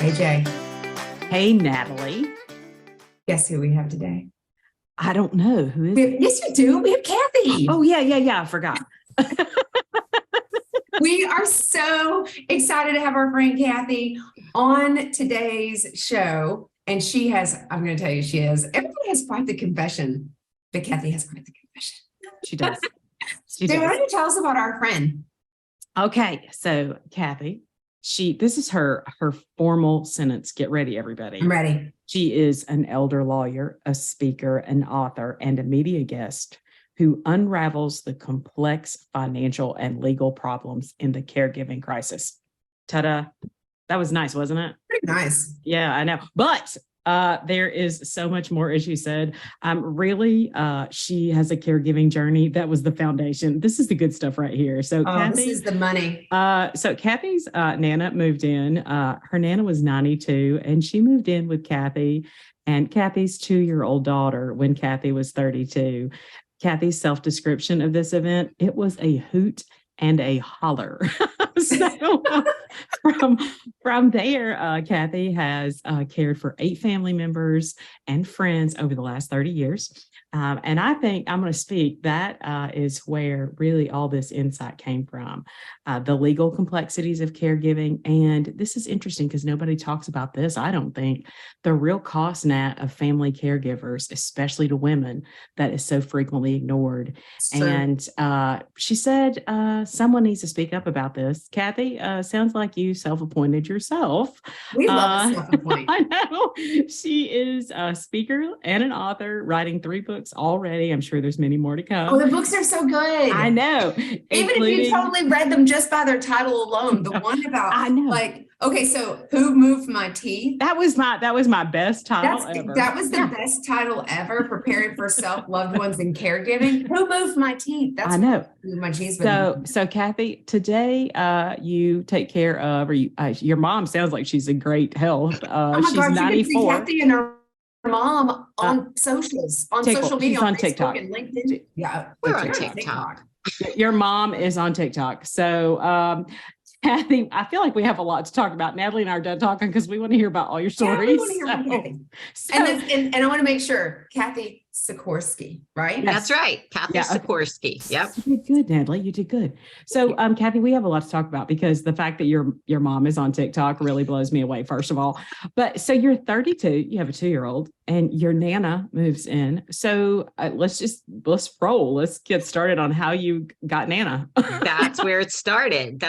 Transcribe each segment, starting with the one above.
Hey, Jay. Hey, Natalie. Guess who we have today? I don't know who is. Yes, you do. We have Cathy. Oh, yeah. I forgot. We are so excited to have our friend Cathy on today's show. And she has, I'm going to tell you, everybody has quite the confession, but Cathy has quite the confession. She does. So why don't you tell us about our friend? Okay, so Cathy, this is her formal sentence. Get ready, everybody. I'm ready. She is an elder lawyer, a speaker, an author, and a media guest who unravels the complex financial and legal problems in the caregiving crisis. Ta-da. That was nice, wasn't it? Pretty nice. Yeah, I know. But there is so much more, as you said. She has a caregiving journey. That was the foundation. This is the good stuff right here. So Cathy, this is the money. So Cathy's Nana moved in. Her Nana was 92, and she moved in with Cathy and Cathy's 2-year-old daughter when Cathy was 32. Cathy's self-description of this event, it was a hoot and a holler. So from there, Cathy has cared for 8 family members and friends over the last 30 years. And I think I'm going to speak. That is where really all this insight came from, the legal complexities of caregiving. And this is interesting because nobody talks about this. I don't think the real cost, Nat, of family caregivers, especially to women, that is so frequently ignored. True. And she said someone needs to speak up about this. Cathy, sounds like you self-appointed yourself. We love self-appoint. I know. She is a speaker and an author, writing 3 books already. I'm sure there's many more to come. Oh, the books are so good. I know. Even if you totally read them just by their title alone, the one about, I know. like, okay, so Who Moved My Teeth? That was my best title ever. That was the best title ever, preparing for self, loved ones, and caregiving. Who moved my teeth? That's I know. My cheese. So Cathy, today you take care of, or your mom sounds like she's in great health. Oh my she's God, 94. You can see Cathy and her mom on socials, on social media, she's on TikTok and LinkedIn. Yeah, we're on TikTok. Your mom is on TikTok. So Cathy, I feel like we have a lot to talk about. Natalie and I are done talking because we want to hear about all your stories. Yeah, we want to hear about Cathy. And I want to make sure, Cathy Sikorski, right? That's right. Cathy Sikorski. Yep. You did good, Natalie. You did good. So, Cathy, we have a lot to talk about because the fact that your mom is on TikTok really blows me away, first of all. But so you're 32, you have a 2-year-old, and your Nana moves in. So let's roll. Let's get started on how you got Nana. That's where it started.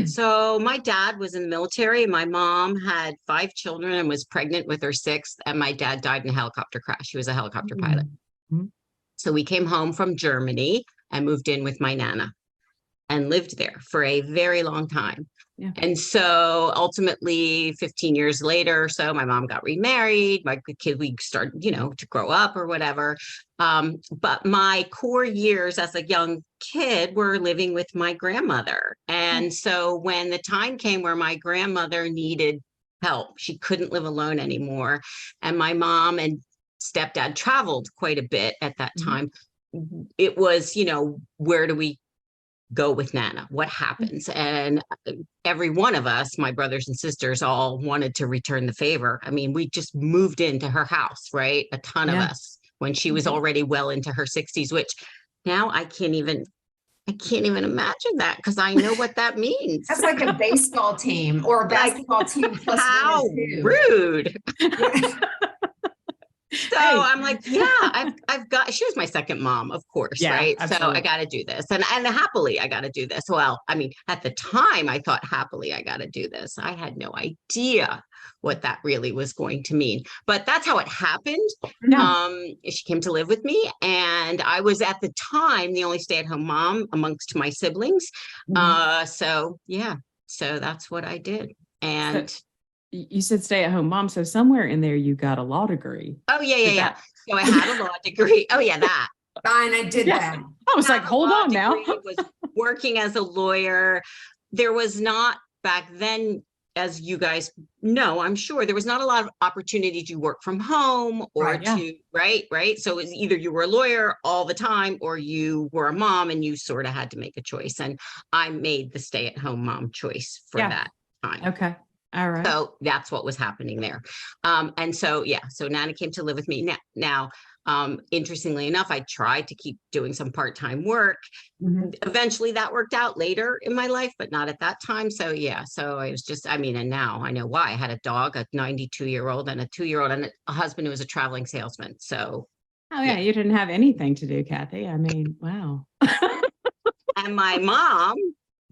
So my dad was in the military. My mom had 5 children and was pregnant with her 6th. And my dad died in a helicopter crash. He was a helicopter pilot. Mm-hmm. So we came home from Germany and moved in with my Nana and lived there for a very long time. Yeah. And so ultimately 15 years later or so, my mom got remarried. My kid, we started, to grow up or whatever. But my core years as a young kid were living with my grandmother. And so when the time came where my grandmother needed help, she couldn't live alone anymore. And my mom and stepdad traveled quite a bit at that time. It was, where do we go with Nana? What happens? And every one of us, my brothers and sisters, all wanted to return the favor. I mean, we just moved into her house, right? A ton of us when she was already well into her 60s, which now I can't even imagine that because I know what that means. That's like a baseball team or a basketball team plus how rude. So I'm like, I've got, she was my second mom, of course, right? Absolutely. So I got to do this. And happily, I got to do this. Well, I mean, at the time I thought happily, I got to do this. I had no idea what that really was going to mean, but that's how it happened. She came to live with me and I was at the time, the only stay-at-home mom amongst my siblings. So that's what I did. And you said stay-at-home mom, so somewhere in there you got a law degree. Oh, yeah. So I had a law degree. Oh, yeah, that. Fine, I did that. I was like, hold on now. Was working as a lawyer. There was not, back then, as you guys know, I'm sure, there was not a lot of opportunity to work from home or right? So it was either you were a lawyer all the time or you were a mom and you sort of had to make a choice. And I made the stay-at-home mom choice for that time. Okay. All right. So that's what was happening there. And so, yeah, so Nana came to live with me. Now, interestingly enough, I tried to keep doing some part-time work. Mhm. Eventually that worked out later in my life, but not at that time. So yeah, so I was just, I mean, and now I know why. I had a dog, a 92-year-old and a 2-year-old and a husband who was a traveling salesman. So, Oh yeah, you didn't have anything to do, Cathy. I mean, wow. and my mom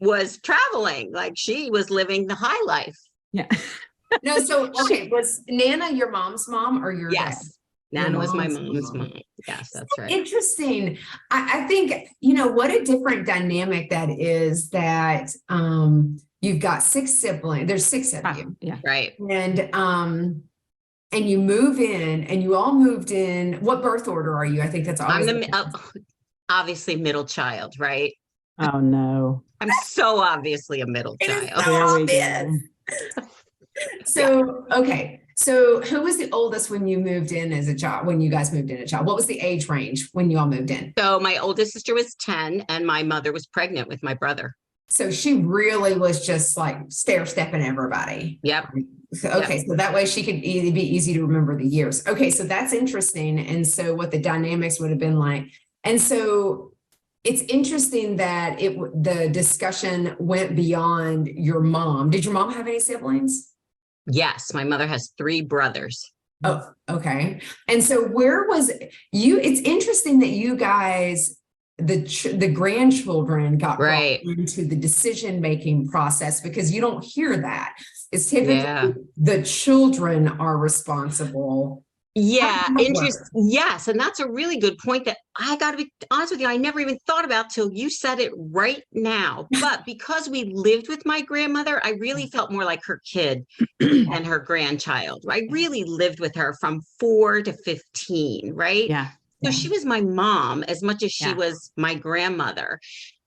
was traveling, like she was living the high life. Yeah. No, so, okay, was Nana your mom's mom or your dad? Yes. Nana was my mom's mom's mom. mom. Yes, that's right. Interesting. I think, what a different dynamic that is that you've got 6 siblings. There's 6 of you. Yeah. Right. And you move in and you all moved in. What birth order are you? I think that's always I'm obviously middle child, right? Oh no. I'm so obviously a middle It is child. so There we obvious. go. So, okay. So who was the oldest when you moved in as a child, when you guys moved in as a child? What was the age range when you all moved in? So my oldest sister was 10 and my mother was pregnant with my brother. So she really was just like stair-stepping everybody. Yep. Okay, so that way she could be easy to remember the years. Okay, so that's interesting. And so what the dynamics would have been like. And so it's interesting that the discussion went beyond your mom. Did your mom have any siblings? Yes, my mother has 3 brothers. Oh, okay. And so where was you? It's interesting that you guys, the grandchildren got brought Right. into the decision-making process, because you don't hear that. It's typically the children are responsible. Yeah, How does that work? Yes, and that's a really good point that I got to be honest with you, I never even thought about till you said it right now. But because we lived with my grandmother, I really felt more like her kid and her grandchild. I really lived with her from 4 to 15, right? Yeah. So she was my mom as much as she was my grandmother.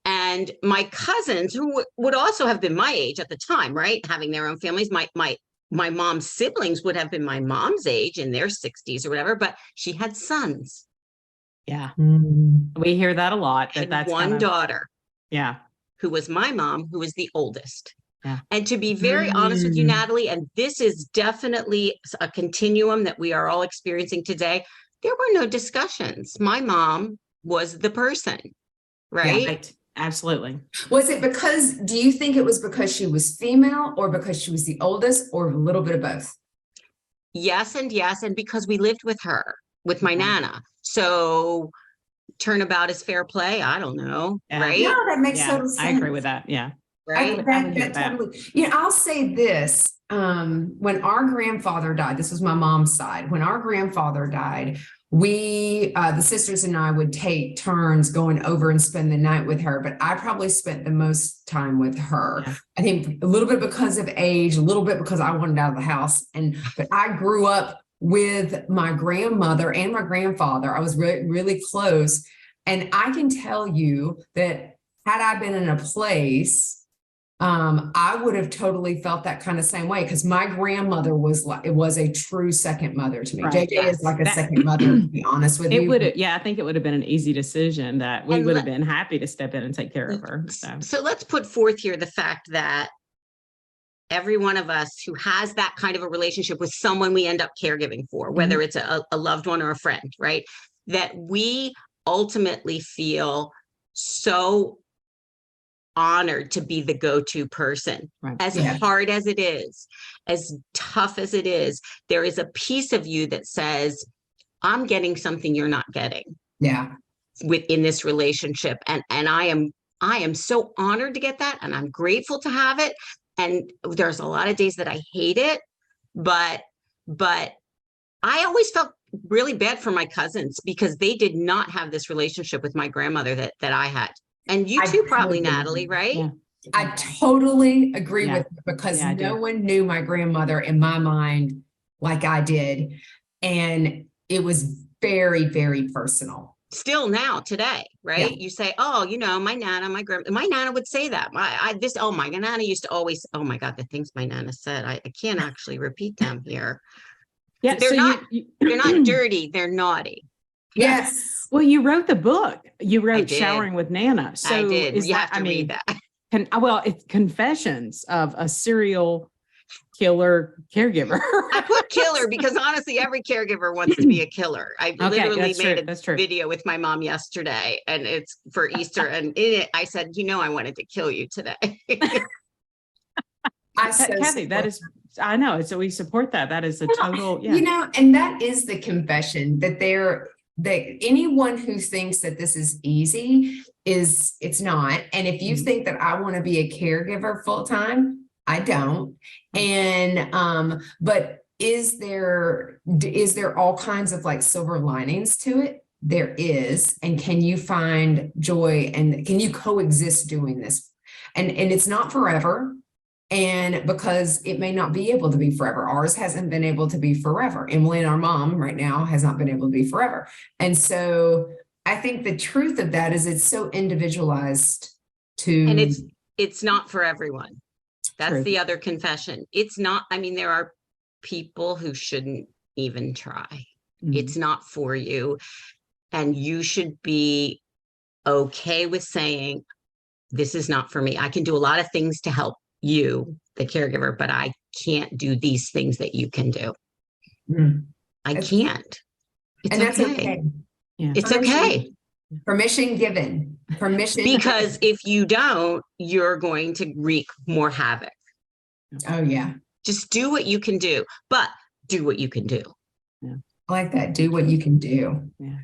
And my cousins, who would also have been my age at the time, right? Having their own families, my mom's siblings would have been my mom's age in their 60s or whatever, but she had sons. Yeah. Mm. We hear that a lot. And That's one daughter. Yeah. Who was my mom, who was the oldest. Yeah. And to be very honest with you, Natalie, and this is definitely a continuum that we are all experiencing today, there were no discussions. My mom was the person, right? Right. Absolutely. Was it because, do you think it was because she was female or because she was the oldest, or a little bit of both? Yes. And because we lived with her, with my Nana. So turnabout is fair play. I don't know. Yeah. Right. No, that makes total sense. I agree with that. Yeah. Right. Totally. I'll say this. When our grandfather died, this was my mom's side. When our grandfather died, we, the sisters and I would take turns going over and spend the night with her, but I probably spent the most time with her. Yeah. I think a little bit because of age, a little bit because I wanted out of the house. But I grew up with my grandmother and my grandfather. I was really close. And I can tell you that had I been in a place, I would have totally felt that kind of same way, because my grandmother was a true second mother to me. Right. JJ is like a second mother, to be honest with you. It would, I think it would have been an easy decision that we would have been happy to step in and take care of her. So let's put forth here the fact that every one of us who has that kind of a relationship with someone we end up caregiving for, whether it's a loved one or a friend, right? That we ultimately feel so honored to be the go-to person. Right. As hard as it is, as tough as it is, there is a piece of you that says, I'm getting something you're not getting. Yeah. Within this relationship. And I am so honored to get that. And I'm grateful to have it. And there's a lot of days that I hate it, but I always felt really bad for my cousins because they did not have this relationship with my grandmother that I had. And you too, probably, Natalie, right? Yeah. I totally agree with you, because Yeah, no one knew my grandmother in my mind like I did. And it was very, very personal. Still now, today, right? You say, oh, my Nana, my Nana would say that. My Nana used to always, oh my God, the things my Nana said, I can't actually repeat them here. Yeah. They're not dirty, they're naughty. Yes. Well, you wrote the book. You wrote did. Showering with Nana. So I did. is You that, have to read that. It's confessions of a serial killer caregiver. I put killer because honestly, every caregiver wants to be a killer. I literally made a video with my mom yesterday, and it's for Easter. And in it, I said, I wanted to kill you today. Cathy, that is, I know. So we support that. That is a total, yeah. And that is the confession that anyone who thinks that this is easy it's not. And if you think that I want to be a caregiver full time, I don't. And, but is there all kinds of like silver linings to it? There is. And can you find joy and can you coexist doing this? And it's not forever. And because it may not be able to be forever. Ours hasn't been able to be forever. Emily and our mom right now has not been able to be forever. And so I think the truth of that is it's so individualized and it's not for everyone. That's the other confession. It's not, there are people who shouldn't even try. It's not for you. And you should be okay with saying, this is not for me. I can do a lot of things to help you, the caregiver, but I can't do these things that you can do. I can't. It's okay. Yeah. It's okay. Permission given. Permission. Because if you don't, you're going to wreak more havoc. Oh, yeah. Just do what you can do, but do what you can do. Yeah. I like that. Do what you can do. Yeah.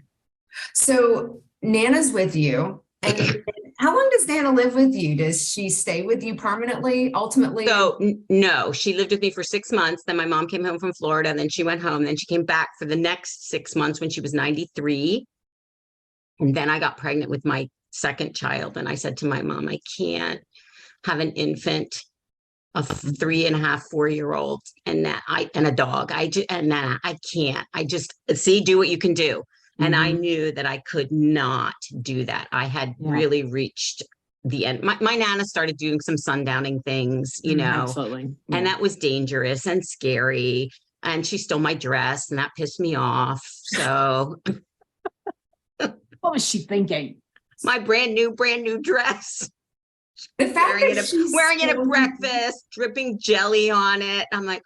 So Nana's with you. And how long does Nana live with you? Does she stay with you permanently, ultimately? So no, she lived with me for 6 months. Then my mom came home from Florida, and then she went home. Then she came back for the next 6 months when she was 93. And then I got pregnant with my second child. And I said to my mom, I can't have an infant, a 3.5, 4-year-old, and a dog. I can't. I just do what you can do. And I knew that I could not do that. I had really reached the end. My Nana started doing some sundowning things, Absolutely. Yeah. And that was dangerous and scary. And she stole my dress, and that pissed me off. So what was she thinking? My brand new dress. The fact that wearing it at breakfast, dripping jelly on it. I'm like,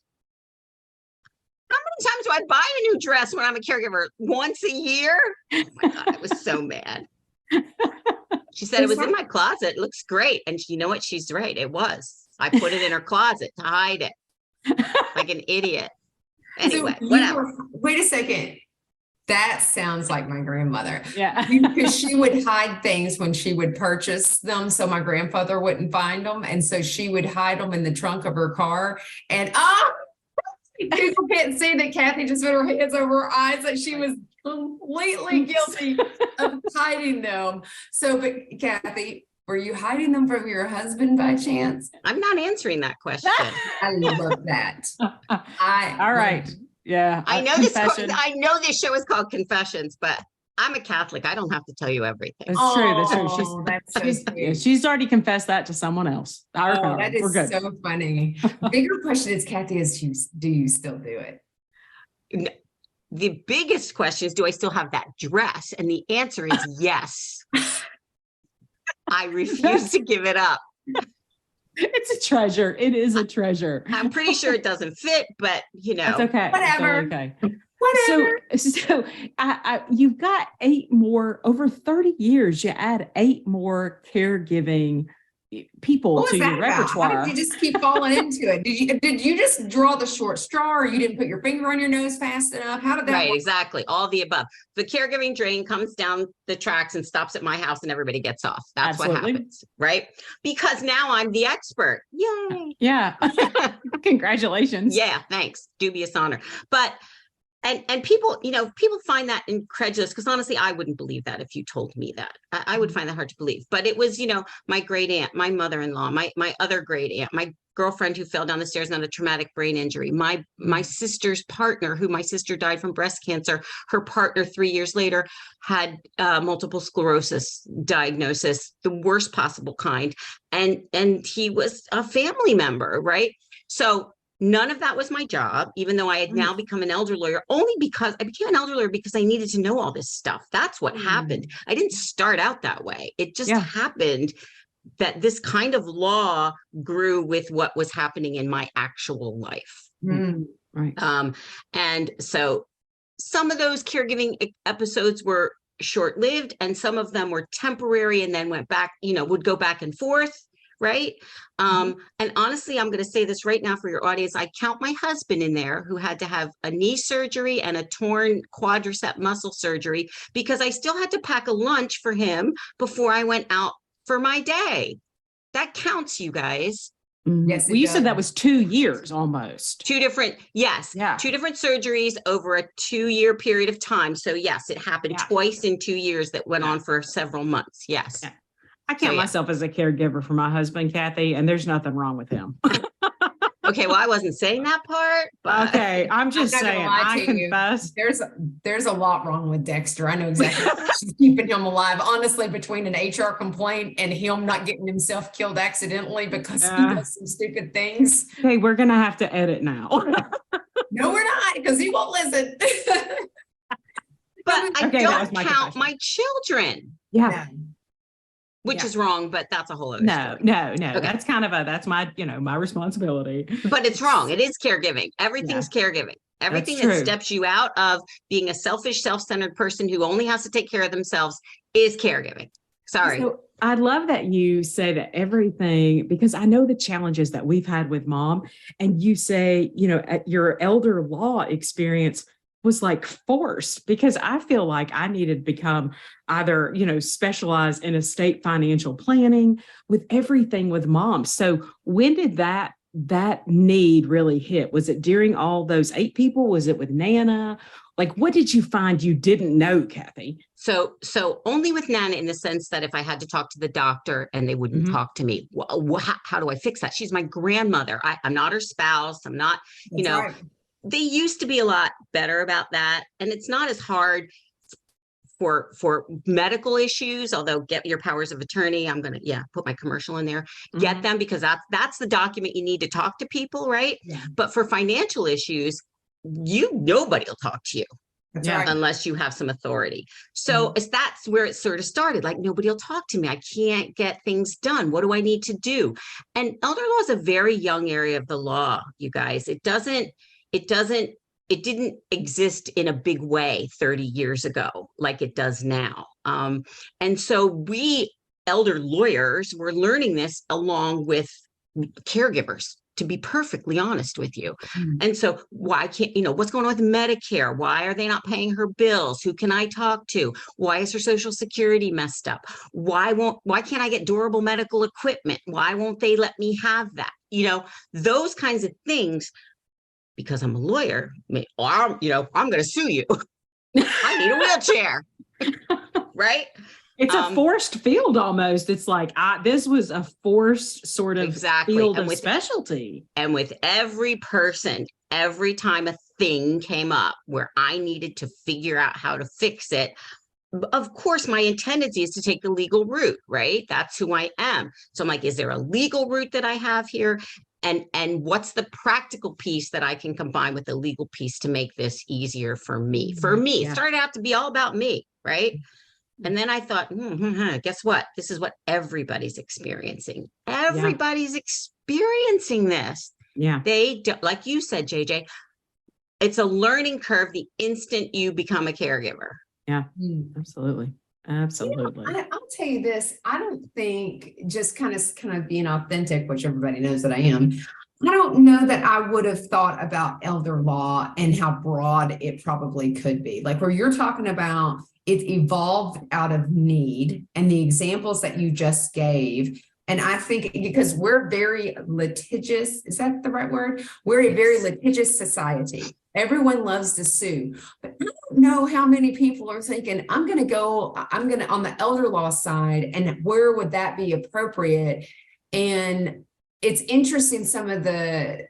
how many times do I buy a new dress when I'm a caregiver? Once a year? Oh my God, I was so mad. She said it was in my closet. It looks great. And you know what? She's right. It was. I put it in her closet to hide it. Like an idiot. Anyway, whatever. Wait a second. That sounds like my grandmother. Yeah. Because she would hide things when she would purchase them so my grandfather wouldn't find them. And so she would hide them in the trunk of her car. And people can't see that Cathy just put her hands over her eyes, that she was completely guilty of hiding them. So, but Cathy, were you hiding them from your husband by chance? I'm not answering that question. I love that. All right. Yeah. I know I know this show is called Confessions, but I'm a Catholic. I don't have to tell you everything. That's true. That's true. She's already confessed that to someone else. That is so funny. Bigger question is, Cathy, do you still do it? The biggest question is, do I still have that dress? And the answer is yes. I refuse to give it up. It's a treasure. It is a treasure. I'm pretty sure it doesn't fit, but it's okay. Whatever. It's okay. Whatever. So you've got 8 more, over 30 years, you add 8 more caregiving people to your repertoire. How did you just keep falling into it? Did you just draw the short straw, or you didn't put your finger on your nose fast enough? How did that work? Exactly. All the above. The caregiving train comes down the tracks and stops at my house, and everybody gets off. That's what happens, right? Because now I'm the expert. Yay. Yeah. Congratulations. Yeah, thanks. Dubious honor. But and people, people find that incredulous, because honestly, I wouldn't believe that if you told me that. I would find that hard to believe. But it was, my great aunt, my mother-in-law, my other great aunt, my girlfriend who fell down the stairs and had a traumatic brain injury, my sister's partner, who my sister died from breast cancer. Her partner 3 years later had multiple sclerosis diagnosis, the worst possible kind, and he was a family member, right? So none of that was my job, even though I had now become an elder lawyer, only because I became an elder lawyer because I needed to know all this stuff. That's what happened. I didn't start out that way. It just happened. that this kind of law grew with what was happening in my actual life. Right. And so some of those caregiving episodes were short-lived, and some of them were temporary and then went back, would go back and forth. Right. And honestly, I'm going to say this right now for your audience. I count my husband in there, who had to have a knee surgery and a torn quadricep muscle surgery, because I still had to pack a lunch for him before I went out for my day. That counts, you guys. Yes. Well, you said that was 2 years almost. Two different surgeries over a 2-year period of time. So yes, it happened twice in 2 years that went on for several months. Yes. Yeah. I count myself as a caregiver for my husband, Cathy, and there's nothing wrong with him. Okay, well, I wasn't saying that part, but okay, I'm just saying, I confess. There's a lot wrong with Dexter. I know exactly she's keeping him alive. Honestly, between an HR complaint and him not getting himself killed accidentally because he does some stupid things. Okay, we're gonna have to edit now. No, we're not, because he won't listen. But I don't count my children. Yeah. Which is wrong, but that's a whole other story. No. Okay. That's kind of that's my, my responsibility. But it's wrong. It is caregiving. Everything's caregiving. Everything that steps you out of being a selfish, self-centered person who only has to take care of themselves is caregiving. Sorry. So I love that you say that everything, because I know the challenges that we've had with Mom, and you say, at your elder law experience was like forced, because I feel like I needed to become either, specialized in estate financial planning with everything with Mom. So when did that need really hit? Was it during all those 8 people? Was it with Nana? Like, what did you find you didn't know, Cathy? So only with Nana, in the sense that if I had to talk to the doctor and they wouldn't talk to me, how do I fix that? She's my grandmother. I'm not her spouse. I'm not, Right. They used to be a lot better about that. And it's not as hard for medical issues, although get your powers of attorney. I'm going to, put my commercial in there, get them, because that's the document you need to talk to people. Right. Yeah. But for financial issues, nobody will talk to you. That's right. Unless you have some authority. So that's where it sort of started. Like, nobody will talk to me. I can't get things done. What do I need to do? And elder law is a very young area of the law, you guys. It didn't exist in a big way 30 years ago like it does now. And so we elder lawyers were learning this along with caregivers, to be perfectly honest with you. And so why can't, what's going on with Medicare? Why are they not paying her bills? Who can I talk to? Why is her Social Security messed up? Why can't I get durable medical equipment? Why won't they let me have that? Those kinds of things. Because I'm a lawyer, I'm going to sue you. I need a wheelchair, right? It's a forced field almost. It's like, this was a forced sort of field of specialty. And with every person, every time a thing came up where I needed to figure out how to fix it, of course, my tendency is to take the legal route, right? That's who I am. So I'm like, is there a legal route that I have here? And what's the practical piece that I can combine with the legal piece to make this easier for me? It started out to be all about me, right? And then I thought, guess what? This is what everybody's experiencing. Everybody's experiencing this. Yeah. They do, like you said, JJ, it's a learning curve the instant you become a caregiver. Yeah, absolutely. Absolutely. I'll tell you this. I don't think, just kind of being authentic, which everybody knows that I am, I don't know that I would have thought about elder law and how broad it probably could be. Like where you're talking about, it evolved out of need, and the examples that you just gave. And I think because we're very litigious, is that the right word? We're a very litigious society. Everyone loves to sue, but I don't know how many people are thinking, I'm going to on the elder law side, and where would that be appropriate? And it's interesting, some of the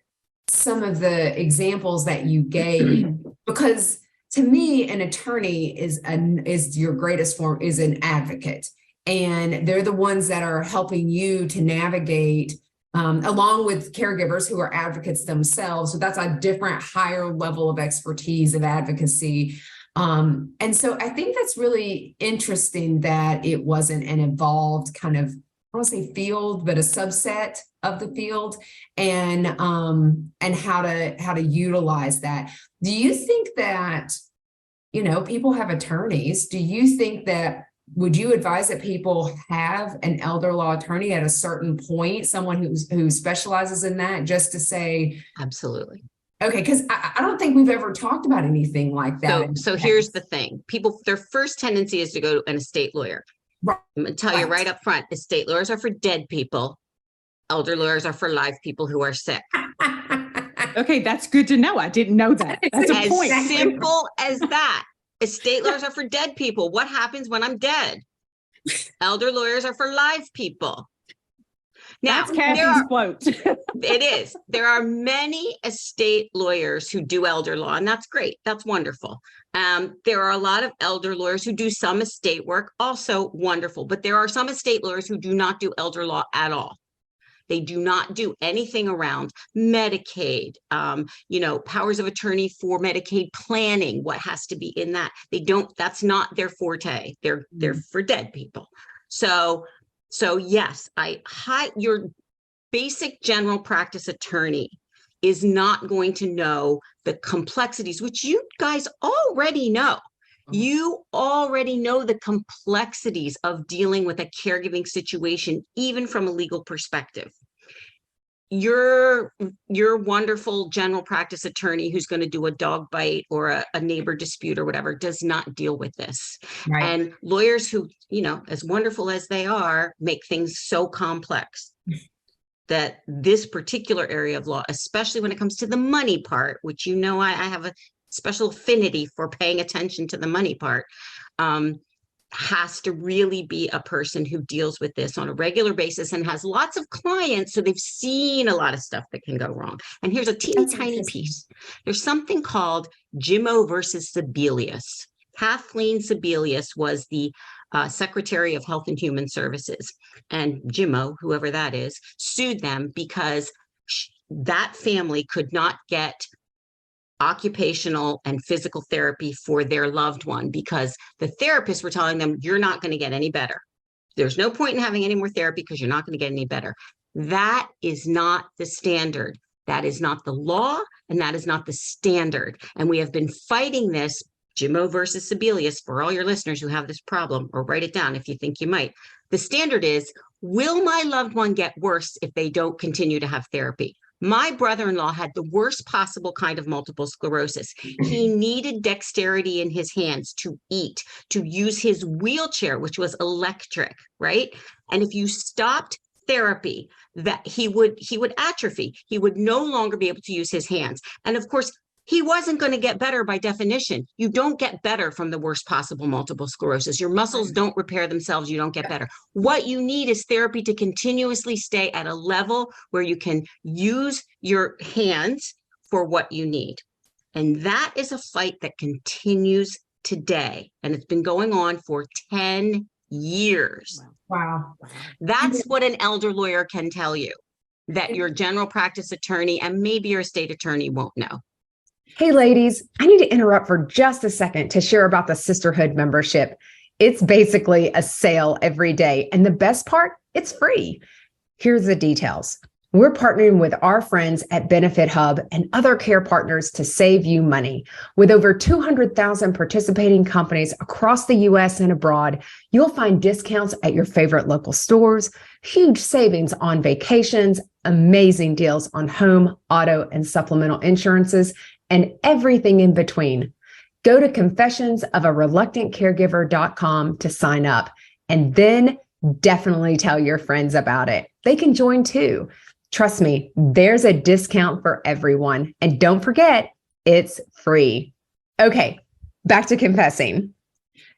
examples that you gave, because to me, an attorney is your greatest form, is an advocate. And they're the ones that are helping you to navigate, along with caregivers who are advocates themselves. So that's a different, higher level of expertise of advocacy. And so I think that's really interesting that it wasn't an evolved kind of want to say field, but a subset of the field, and how to utilize that. Do you think that, people have attorneys? Do you think that, would you advise that people have an elder law attorney at a certain point, someone who specializes in that, just to say, Absolutely. okay, because I don't think we've ever talked about anything like that. So here's the thing. People, their first tendency is to go to an estate lawyer. Right. I'm going to tell you right up front, estate lawyers are for dead people. Elder lawyers are for live people who are sick. Okay, that's good to know. I didn't know that. That's a As point. simple as that. Estate lawyers are for dead people. What happens when I'm dead? Elder lawyers are for live people. Now, That's Cathy's quote. it is. There are many estate lawyers who do elder law, and that's great. That's wonderful. There are a lot of elder lawyers who do some estate work, also wonderful. But there are some estate lawyers who do not do elder law at all. They do not do anything around Medicaid, powers of attorney for Medicaid planning, what has to be in that. They don't, that's not their forte. They're for dead people. So yes, your basic general practice attorney is not going to know the complexities, which you guys already know. You already know the complexities of dealing with a caregiving situation, even from a legal perspective. Your wonderful general practice attorney who's going to do a dog bite or a neighbor dispute or whatever does not deal with this. Right. And lawyers who, as wonderful as they are, make things so complex that this particular area of law, especially when it comes to the money part, which I have a special affinity for paying attention to the money part, has to really be a person who deals with this on a regular basis and has lots of clients. So they've seen a lot of stuff that can go wrong. And here's a teeny tiny piece. There's something called Jimmo versus Sebelius. Kathleen Sebelius was the Secretary of Health and Human Services. And Jimmo, whoever that is, sued them because that family could not get occupational and physical therapy for their loved one because the therapists were telling them, you're not going to get any better. There's no point in having any more therapy because you're not going to get any better. That is not the standard. That is not the law, and that is not the standard. And we have been fighting this, Jimmo versus Sebelius, for all your listeners who have this problem, or write it down if you think you might. The standard is, will my loved one get worse if they don't continue to have therapy? My brother-in-law had the worst possible kind of multiple sclerosis. He needed dexterity in his hands to eat, to use his wheelchair, which was electric, right? And if you stopped therapy, that he would atrophy. He would no longer be able to use his hands. And of course, he wasn't going to get better by definition. You don't get better from the worst possible multiple sclerosis. Your muscles don't repair themselves. You don't get better. What you need is therapy to continuously stay at a level where you can use your hands for what you need. And that is a fight that continues today. And it's been going on for 10 years. Wow. That's what an elder lawyer can tell you, that your general practice attorney and maybe your estate attorney won't know. Hey, ladies, I need to interrupt for just a second to share about the Sisterhood membership. It's basically a sale every day. And the best part, it's free. Here's the details. We're partnering with our friends at Benefit Hub and other care partners to save you money. With over 200,000 participating companies across the U.S. and abroad, you'll find discounts at your favorite local stores, huge savings on vacations, amazing deals on home, auto, and supplemental insurances, and everything in between. Go to confessionsofareluctantcaregiver.com to sign up, and then definitely tell your friends about it. They can join too. Trust me, there's a discount for everyone. And don't forget, it's free. Okay, back to confessing.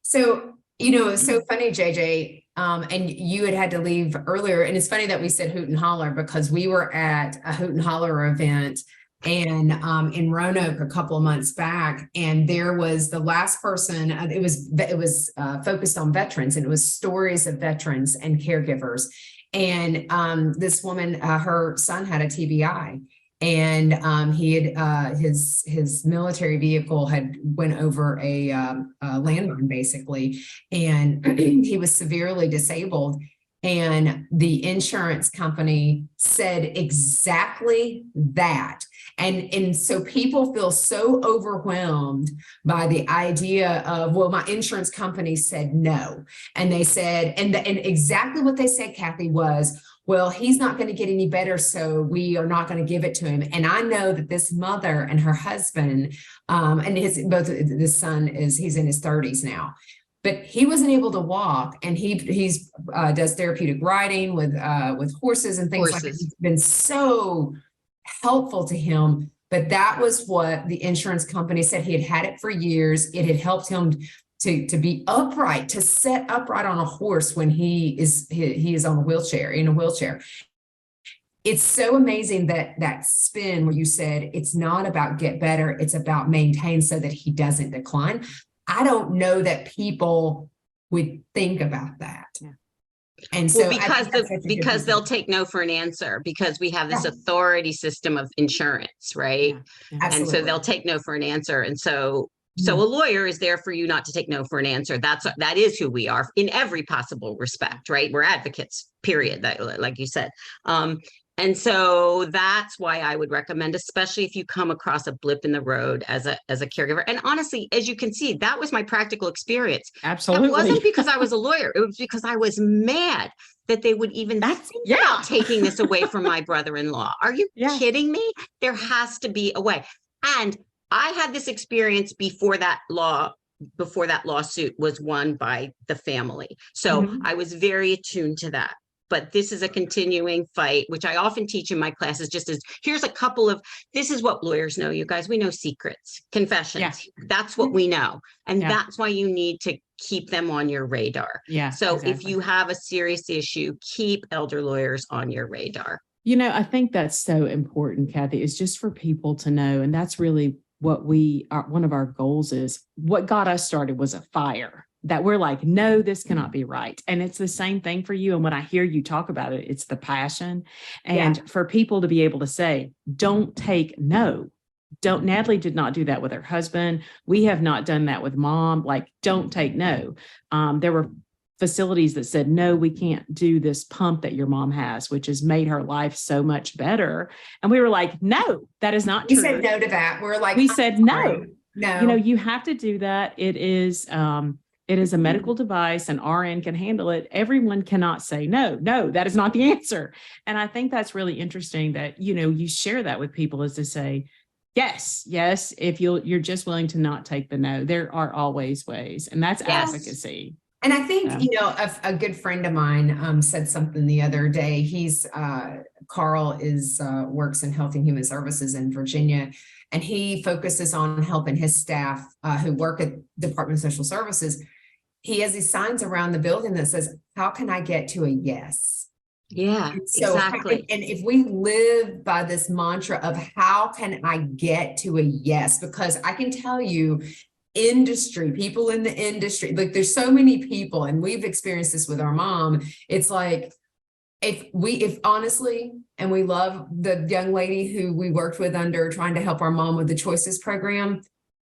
So, it's so funny, JJ, and you had to leave earlier. And it's funny that we said Hoot and Holler because we were at a Hoot and Holler event and in Roanoke a couple of months back, and there was the last person. It was focused on veterans, and it was stories of veterans and caregivers. And this woman, her son had a TBI, and he had his military vehicle had went over a landmine basically, and he was severely disabled. And the insurance company said exactly that. And so people feel so overwhelmed by the idea of, well, my insurance company said no. And they said, and exactly what they said, Cathy, was, well, he's not going to get any better, so we are not going to give it to him. And I know that this mother and her husband, and the son he's in his 30s now, but he wasn't able to walk, and he's does therapeutic riding with horses and things like that. It's been so helpful to him. But that was what the insurance company said. He had it for years. It had helped him to be upright, to sit upright on a horse when he is on a wheelchair, in a wheelchair. It's so amazing that spin where you said it's not about get better, it's about maintain so that he doesn't decline. I don't know that people would think about that. Yeah. And so because they'll take no for an answer, because we have this authority system of insurance, right? Yeah. And so they'll take no for an answer. And so a lawyer is there for you not to take no for an answer. That is who we are in every possible respect, right? We're advocates, period. That, like you said. And so that's why I would recommend, especially if you come across a blip in the road as a caregiver. And honestly, as you can see, that was my practical experience. Absolutely. It wasn't because I was a lawyer. It was because I was mad that they would even think about taking this away from my brother-in-law. Are you kidding me? There has to be a way. And I had this experience before that lawsuit was won by the family. So I was very attuned to that. But this is a continuing fight, which I often teach in my classes, just as here's a couple of, this is what lawyers know, you guys. We know secrets, confessions. Yes. That's what we know. And that's why you need to keep them on your radar. Yeah. So if you have a serious issue, keep elder lawyers on your radar. You know, I think that's so important, Cathy, is just for people to know. And that's really what one of our goals is. What got us started was a fire. That we're like, no, this cannot be right. And it's the same thing for you. And when I hear you talk about it, it's the passion. And for people to be able to say, don't take no. Natalie did not do that with her husband. We have not done that with mom. Like, don't take no. There were facilities that said, no, we can't do this pump that your mom has, which has made her life so much better. And we were like, no, that is not true. We said no to that. We're like, we said no. No. You know, you have to do that. It is a medical device, and RN can handle it. Everyone cannot say no, that is not the answer. And I think that's really interesting that, you know, you share that with people, is to say, yes, if you're just willing to not take the no, there are always ways. And that's advocacy. And I think, you know, a good friend of mine said something the other day. Carl works in Health and Human Services in Virginia, and he focuses on helping his staff who work at Department of Social Services. He has these signs around the building that says, how can I get to a yes? Yeah, exactly. And if we live by this mantra of how can I get to a yes, because I can tell you, people in the industry, like there's so many people, and we've experienced this with our mom. It's like, if honestly, and we love the young lady who we worked with under trying to help our mom with the Choices program,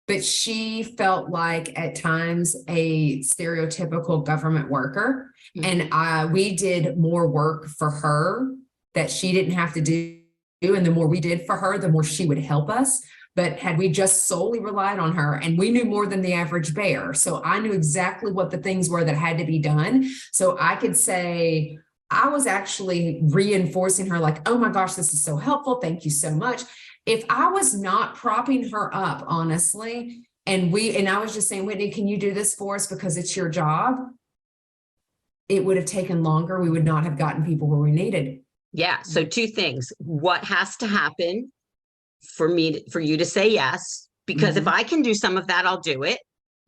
but she felt like at times a stereotypical government worker. And we did more work for her that she didn't have to do. And the more we did for her, the more she would help us. But had we just solely relied on her, and we knew more than the average bear. So I knew exactly what the things were that had to be done. So I could say, I was actually reinforcing her like, oh my gosh, this is so helpful. Thank you so much. If I was not propping her up, honestly, and I was just saying, Whitney, can you do this for us because it's your job? It would have taken longer. We would not have gotten people where we needed. Yeah. So two things. What has to happen for you to say yes? Because if I can do some of that, I'll do it,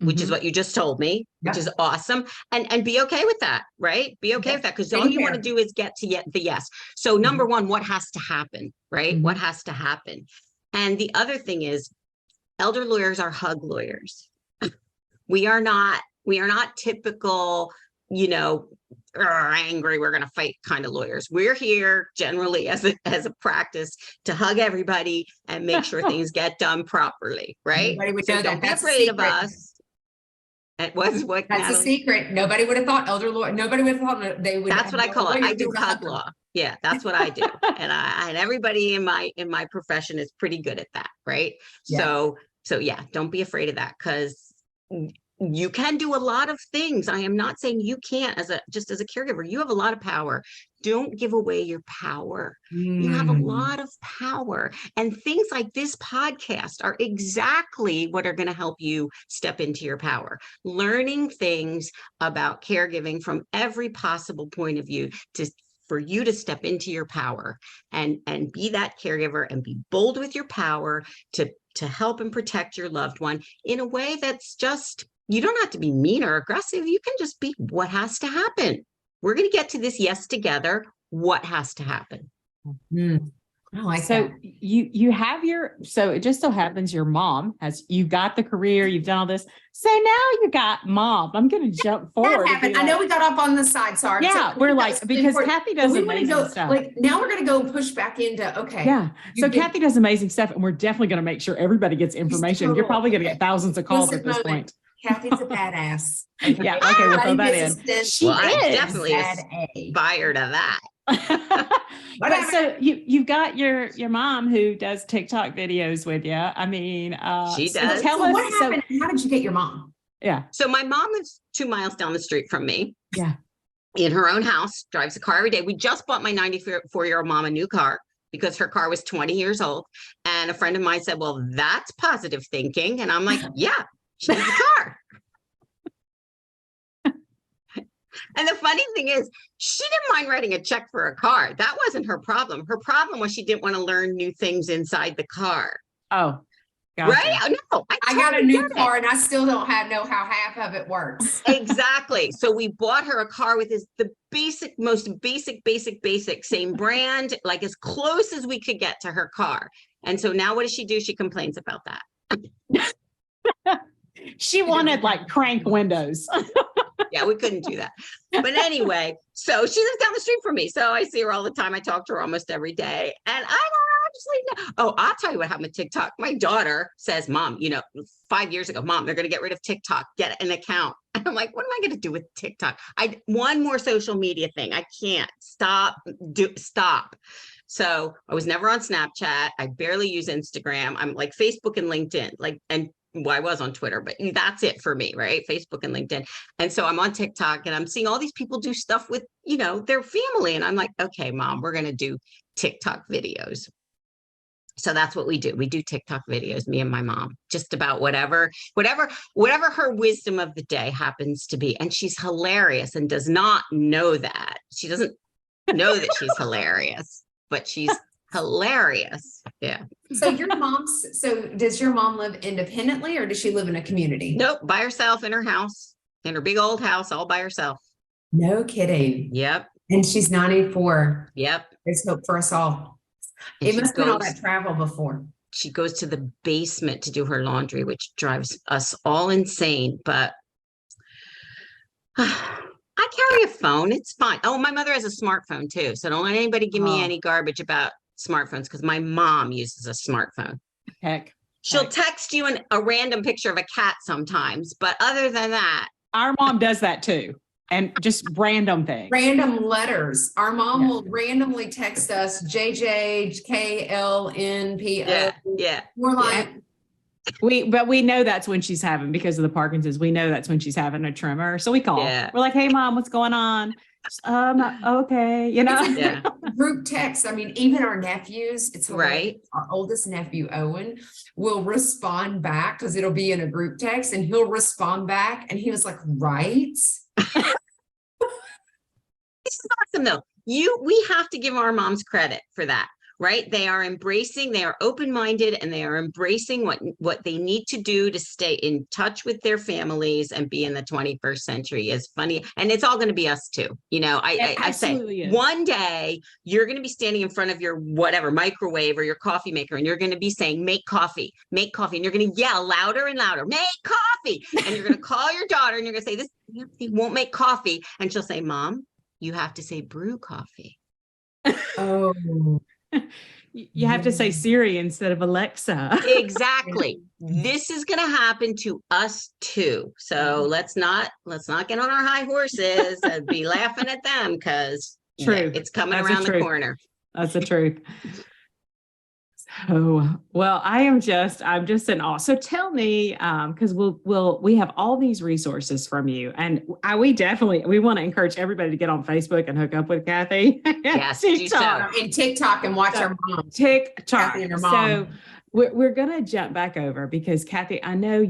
which is what you just told me, which is awesome. And be okay with that, right? Be okay with that, because all you want to do is get to the yes. So number one, what has to happen, right? What has to happen? And the other thing is, elder lawyers are hug lawyers. We are not typical, you know, angry, we're going to fight kind of lawyers. We're here generally as a practice to hug everybody and make sure things get done properly, right? So don't be afraid of us. It was what That's a Natalie. secret. Nobody would have thought elder law. Nobody would have thought they would. That's what I have call a it. lawyer I do who's a hug husband. law. Yeah, that's what I do. And everybody in my profession is pretty good at that, right? Yeah. So yeah, don't be afraid of that, because you can do a lot of things. I am not saying you can't just as a caregiver. You have a lot of power. Don't give away your power. You have a lot of power. And things like this podcast are exactly what are going to help you step into your power. Learning things about caregiving from every possible point of view for you to step into your power and be that caregiver and be bold with your power to help and protect your loved one in a way that's just, you don't have to be mean or aggressive. You can just be what has to happen. We're going to get to this yes together. What has to happen? I like So that. you have so it just so happens your mom you got the career, you've done all this. So now you got mom. I'm going to jump forward. That happened. I know we got off on the side. Sorry. Yeah, So we're that like, was really because important. Cathy But does we want to amazing go stuff. like now we're going to go push back into okay. Yeah. So You get- Cathy does amazing stuff, and we're definitely going to make sure everybody gets information. You're probably going to get thousands of calls Listen, at this moment. point. Cathy's a badass. Yeah. Okay. We'll throw that in. Well, I is. definitely aspired to that. But so you've got your mom who does TikTok videos with you. I mean, She so does. tell So us. what happened? How did you get your mom? Yeah. So my mom lives 2 miles down the street from me. Yeah. In her own house, drives a car every day. We just bought my 94-year-old mom a new car because her car was 20 years old. And a friend of mine said, well, that's positive thinking. And I'm like, yeah, she needs a car. And the funny thing is, she didn't mind writing a check for a car. That wasn't her problem. Her problem was she didn't want to learn new things inside the car. Oh, gotcha. Right? No, I got a new car and I still don't know how half of it works. Exactly. So we bought her a car with the most basic, same brand, like as close as we could get to her car. And so now what does she do? She complains about that. She wanted like crank windows. Yeah, we couldn't do that. But anyway, so she lives down the street from me. So I see her all the time. I talk to her almost every day. And I don't actually know. Oh, I'll tell you what happened with TikTok. My daughter says, Mom, 5 years ago, Mom, they're going to get rid of TikTok. Get an account. And I'm like, what am I going to do with TikTok? One more social media thing. I can't stop. So I was never on Snapchat. I barely use Instagram. I'm like Facebook and LinkedIn, well, I was on Twitter, but that's it for me, right? Facebook and LinkedIn. And so I'm on TikTok and I'm seeing all these people do stuff with, their family. And I'm like, okay, Mom, we're going to do TikTok videos. So that's what we do. We do TikTok videos, me and my mom, just about whatever her wisdom of the day happens to be. And she's hilarious and does not know that. She doesn't know that she's hilarious, but she's hilarious. Yeah. So does your mom live independently or does she live in a community? Nope. By herself in her house, in her big old house, all by herself. No kidding. Yep. And she's 94. Yep. There's hope for us all. And It must have been all that travel before. She goes to the basement to do her laundry, which drives us all insane, but I carry a phone. It's fine. Oh, my mother has a smartphone too. So don't let anybody give me any garbage about smartphones because my mom uses a smartphone. Heck. She'll text you a random picture of a cat sometimes, but other than that. Our mom does that too. And just random things. Random letters. Our mom will randomly text us JJKLNPO. Yeah. We're like, But we know that's when she's having, because of the Parkinson's, we know that's when she's having a tremor. So we call. Yeah. We're like, hey Mom, what's going on? Okay. Yeah. group text. I mean, even our nephews, it's right. Our oldest nephew, Owen, will respond back because it'll be in a group text and he'll respond back. And he was like, right. This is awesome though. We have to give our moms credit for that, right? They are open-minded and they are embracing what they need to do to stay in touch with their families and be in the 21st century. Is funny. And it's all going to be us too. I say one day you're going to be standing in front of your whatever microwave or your coffee maker and you're going to be saying, make coffee. And you're going to yell louder and louder, make coffee. And you're going to call your daughter and you're going to say, this won't make coffee. And she'll say, Mom, you have to say brew coffee. Oh, You have to say Siri instead of Alexa. Exactly. This is going to happen to us too. So let's not get on our high horses and be laughing at them, because True. it's coming That's around the true. corner. That's the truth. So, well, I'm just in awe. So tell me, because we have all these resources from you, and we want to encourage everybody to get on Facebook and hook up with Cathy. Yes, TikTok. And TikTok and watch our mom. TikTok. Cathy and her mom. So we're going to jump back over, because Cathy, I know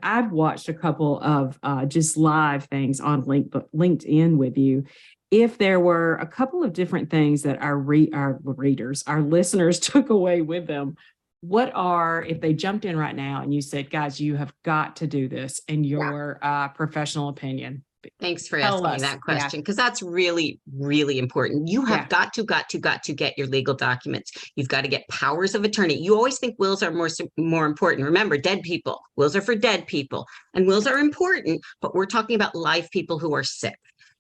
I've watched a couple of just live things on LinkedIn with you. If there were a couple of different things that our listeners took away with them, if they jumped in right now and you said, guys, you have got to do this in your professional opinion? Thanks for asking me that question, because that's really, really important. You have got to get your legal documents. You've got to get powers of attorney. You always think wills are more important. Remember, dead people. Wills are for dead people, and wills are important, but we're talking about live people who are sick.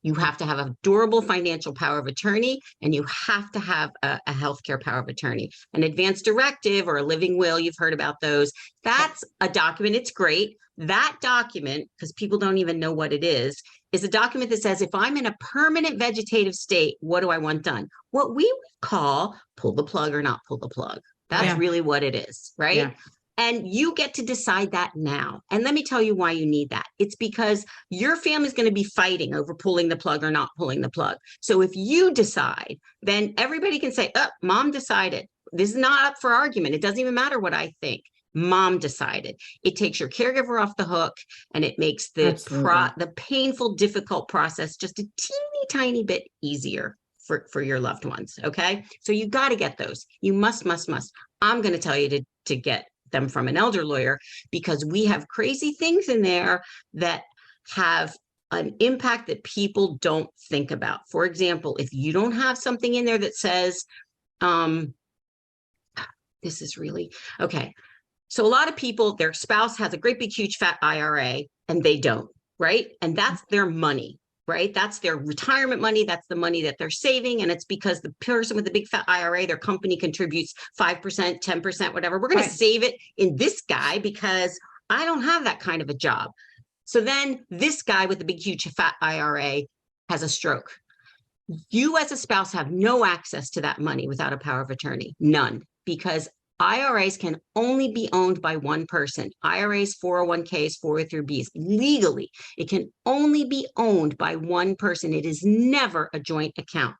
You have to have a durable financial power of attorney, and you have to have a healthcare power of attorney. An advance directive or a living will, you've heard about those. That's a document. It's great. That document, because people don't even know what it is a document that says, if I'm in a permanent vegetative state, what do I want done? What we would call pull the plug or not pull the plug. That's really what it is, right? Yeah. And you get to decide that now. And let me tell you why you need that. It's because your family's going to be fighting over pulling the plug or not pulling the plug. So if you decide, then everybody can say, oh, mom decided. This is not up for argument. It doesn't even matter what I think. Mom decided. It takes your caregiver off the hook, and it makes the painful, difficult process just a teeny tiny bit easier for your loved ones. Okay. So you got to get those. You must. I'm going to tell you to get them from an elder lawyer, because we have crazy things in there that have an impact that people don't think about. For example, if you don't have something in there that says, this is really, okay. So a lot of people, their spouse has a great big, huge, fat IRA and they don't, right? And that's their money, right? That's their retirement money. That's the money that they're saving. And it's because the person with the big fat IRA, their company contributes 5%, 10%, whatever. We're going to save it in this guy because I don't have that kind of a job. So then this guy with the big, huge, fat IRA has a stroke. You as a spouse have no access to that money without a power of attorney, none, because IRAs can only be owned by one person. IRAs, 401ks, 403bs, legally, it can only be owned by one person. It is never a joint account.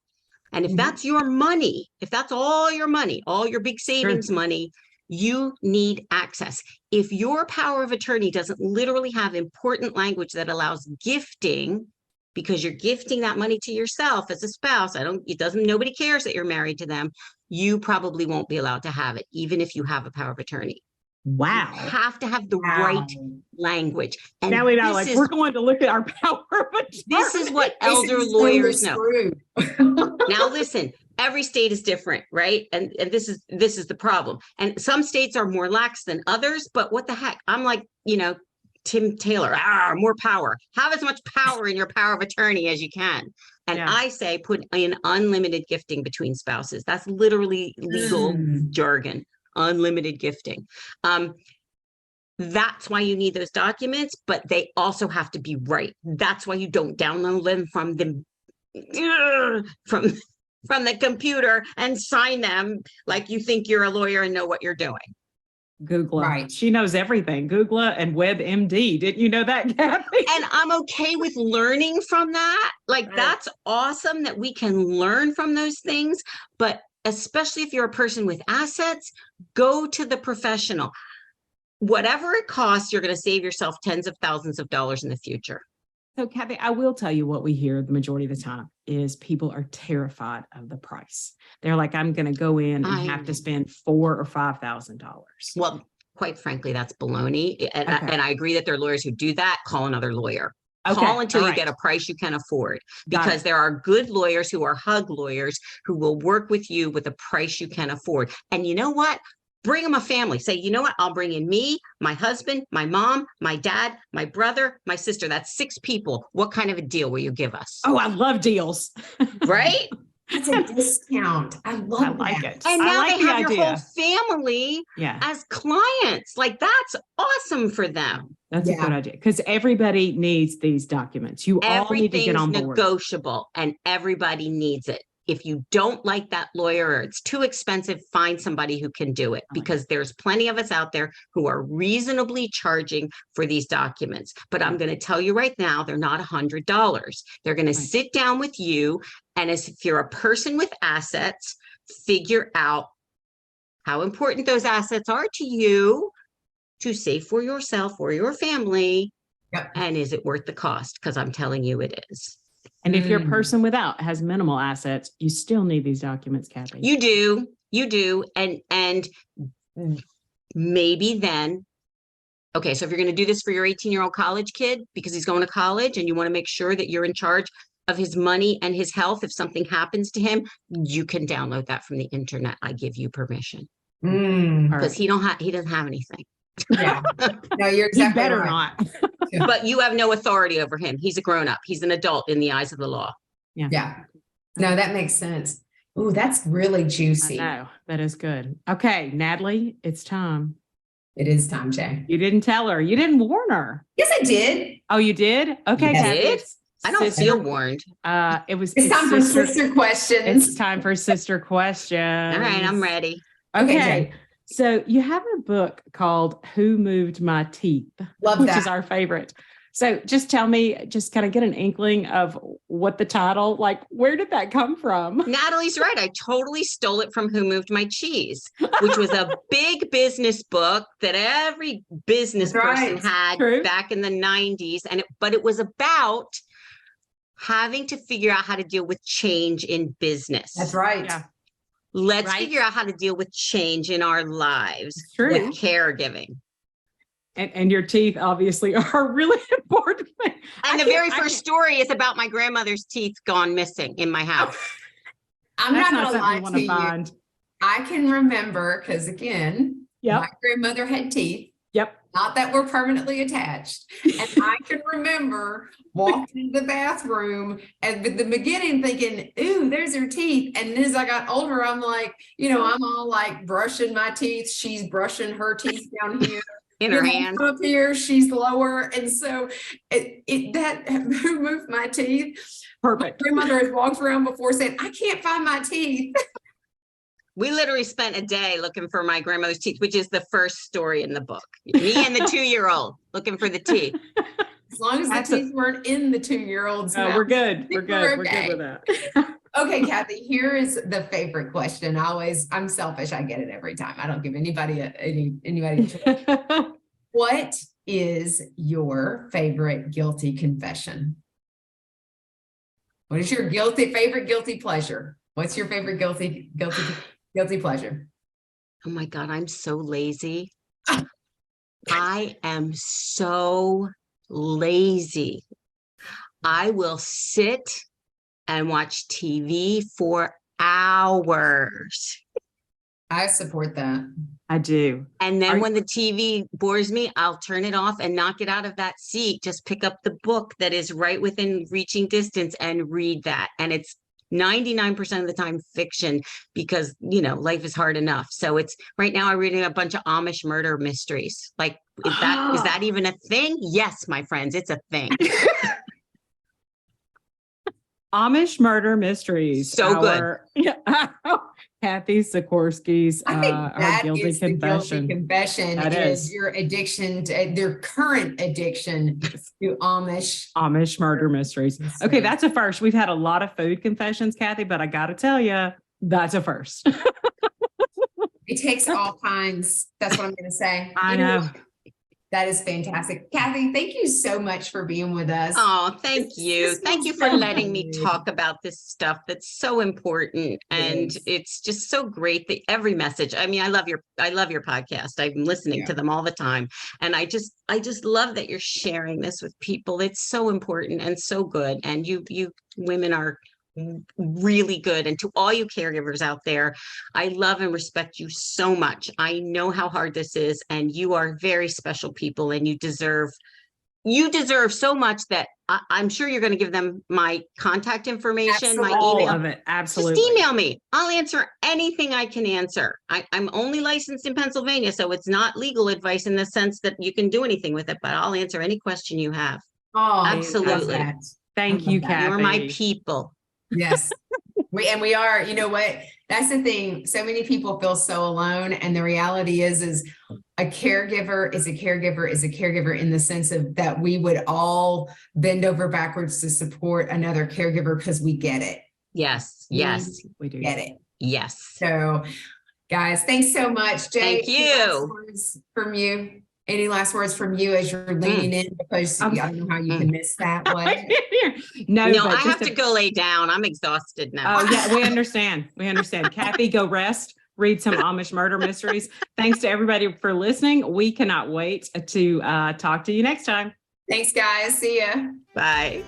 And if that's your money, if that's all your money, all your big savings money, you need access. If your power of attorney doesn't literally have important language that allows gifting, because you're gifting that money to yourself as a spouse, nobody cares that you're married to them, you probably won't be allowed to have it, even if you have a power of attorney. Wow. You have to have the right language. And now we know, we're going to look at our power of attorney. This is what elder lawyers know. Now listen, every state is different, right? And this is the problem. And some states are more lax than others, but what the heck? I'm like, Tim Taylor, more power. Have as much power in your power of attorney as you can. And I say put in unlimited gifting between spouses. That's literally legal jargon, unlimited gifting. That's why you need those documents, but they also have to be right. That's why you don't download them from the computer and sign them like you think you're a lawyer and know what you're doing. Google. Right. She knows everything. Google and WebMD. Didn't you know that, Cathy? And I'm okay with learning from that. That's awesome that we can learn from those things. But especially if you're a person with assets, go to the professional. Whatever it costs, you're going to save yourself tens of thousands of dollars in the future. So, Cathy, I will tell you what we hear the majority of the time is people are terrified of the price. They're like, I'm going to go in and have to spend $4,000 or $5,000. Well, quite frankly, that's baloney. And I agree that there are lawyers who do that. Call another lawyer. Call until you get a price you can afford, because there are good lawyers who are hug lawyers who will work with you with a price you can afford. And you know what? Bring them a family. Say, you know what? I'll bring in me, my husband, my mom, my dad, my brother, my sister. That's 6 people. What kind of a deal will you give us? Oh, I love deals. Right? That's a discount. I love I like that. it. And I now like they the have your whole idea. family Yeah, as clients. Like that's awesome for them. that's a Yeah. good idea because everybody needs these documents. You all need to get Everything's on board. negotiable and everybody needs it. If you don't like that lawyer or it's too expensive, find somebody who can do it, because there's plenty of us out there who are reasonably charging for these documents. But I'm going to tell you right now, they're not $100. They're going to sit down with you. And as if you're a person with assets, figure out how important those assets are to you to save for yourself or your family. Yep. And is it worth the cost? Because I'm telling you it is. And if your person without has minimal assets, you still need these documents, Cathy. You do. And maybe then, okay, so if you're going to do this for your 18-year-old college kid, because he's going to college and you want to make sure that you're in charge of his money and his health, if something happens to him, you can download that from the internet. I give you permission. Because he doesn't have anything. Yeah. No, you're exactly You better right. not. But you have no authority over him. He's a grown-up. He's an adult in the eyes of the law. Yeah. No, that makes sense. Ooh, that's really juicy. I know. That is good. Okay, Natalie, it's time. It is time, Jay. You didn't tell her. You didn't warn her. Yes, I did. Oh, you did? Okay, Yes. Cathy. Did? I don't Sister- feel warned. It's time for sister questions. It's time for sister questions. All right, I'm ready. Okay, Okay. Jay. So you have a book called Who Moved My Teeth, Love which that. is our favorite. So just tell me, just kind of get an inkling of what the title, like, where did that come from? Natalie's right. I totally stole it from Who Moved My Cheese, which was a big business book that every business That's person right. had True. back in the 90s. But it was about having to figure out how to deal with change in business. That's right. Yeah. Let's Right. figure out how to deal with change in our lives True. with caregiving. And your teeth obviously are really important. And the very first story is about my grandmother's teeth gone missing in my house. I'm That's not not going to something lie you want to to you. find. I can remember because, again, Yep. my grandmother had teeth. Yep. Not that we're permanently attached. And I can remember walking to the bathroom and in the beginning thinking, ooh, there's her teeth. And then as I got older, I'm like, I'm all like brushing my teeth. She's brushing her teeth down here. In her hand. Up here, she's lower. And so that who moved my teeth. Perfect. Grandmother has walked around before saying, I can't find my teeth. We literally spent a day looking for my grandmother's teeth, which is the first story in the book. Me and the 2-year-old looking for the teeth. As long as That's the teeth weren't in the 2-year-old's mouth. We're good. We're We're good. We're okay. good with that. Okay, Cathy, here is the favorite question. I'm selfish. I get it every time. I don't give anybody a choice. What is your favorite guilty confession? What is your favorite guilty pleasure? What's your favorite guilty pleasure? Oh my God, I'm so lazy. I am so lazy. I will sit and watch TV for hours. I support that. I do. And then Are- when the TV bores me, I'll turn it off and not get out of that seat. Just pick up the book that is right within reaching distance and read that. And it's 99% of the time fiction because, life is hard enough. So it's right now I'm reading a bunch of Amish murder mysteries. Like, is that even a thing? Yes, my friends, it's a thing. Amish murder mysteries. So good. Cathy Sikorski's I think her that guilty is the confession. guilty confession That is is. your addiction to their current addiction to Amish murder mysteries. Okay, that's a first. We've had a lot of food confessions, Cathy, but I got to tell you, that's a first. It takes all kinds. That's what I'm going to say. I know. That is fantastic. Cathy, thank you so much for being with us. Oh, thank you. This Thank was you for so letting me good. talk about this stuff that's so important. And Yes. it's just so great that every message, I mean, I love your podcast. I'm listening to them all the time. And I just love that you're sharing this with people. It's so important and so good. And you women are really good. And to all you caregivers out there, I love and respect you so much. I know how hard this is, and you are very special people, and you deserve you deserve so much that I'm sure you're going to give them my contact information, my Absolutely. email. All of it. Absolutely. Just email me. I'll answer anything I can answer. I'm only licensed in Pennsylvania, so it's not legal advice in the sense that you can do anything with it, but I'll answer any question you have. Oh, Absolutely. I love that. Thank I you, love that. Kathy. You're my people. Yes. We are, you know what? That's the thing. So many people feel so alone. And the reality is a caregiver is a caregiver is a caregiver in the sense of that we would all bend over backwards to support another caregiver because we get it. Yes. Yes. We do. Get it. Yes. So guys, thanks so much. Jay, Thank any last you. words from you? Any last words from you as you're leaning in? Because I don't know how you can miss that one. No, No, but I just have to go lay down. I'm exhausted now. Oh, yeah, we understand. We understand. Kathy, go rest, read some Amish murder mysteries. Thanks to everybody for listening. We cannot wait to talk to you next time. Thanks, guys. See ya. Bye.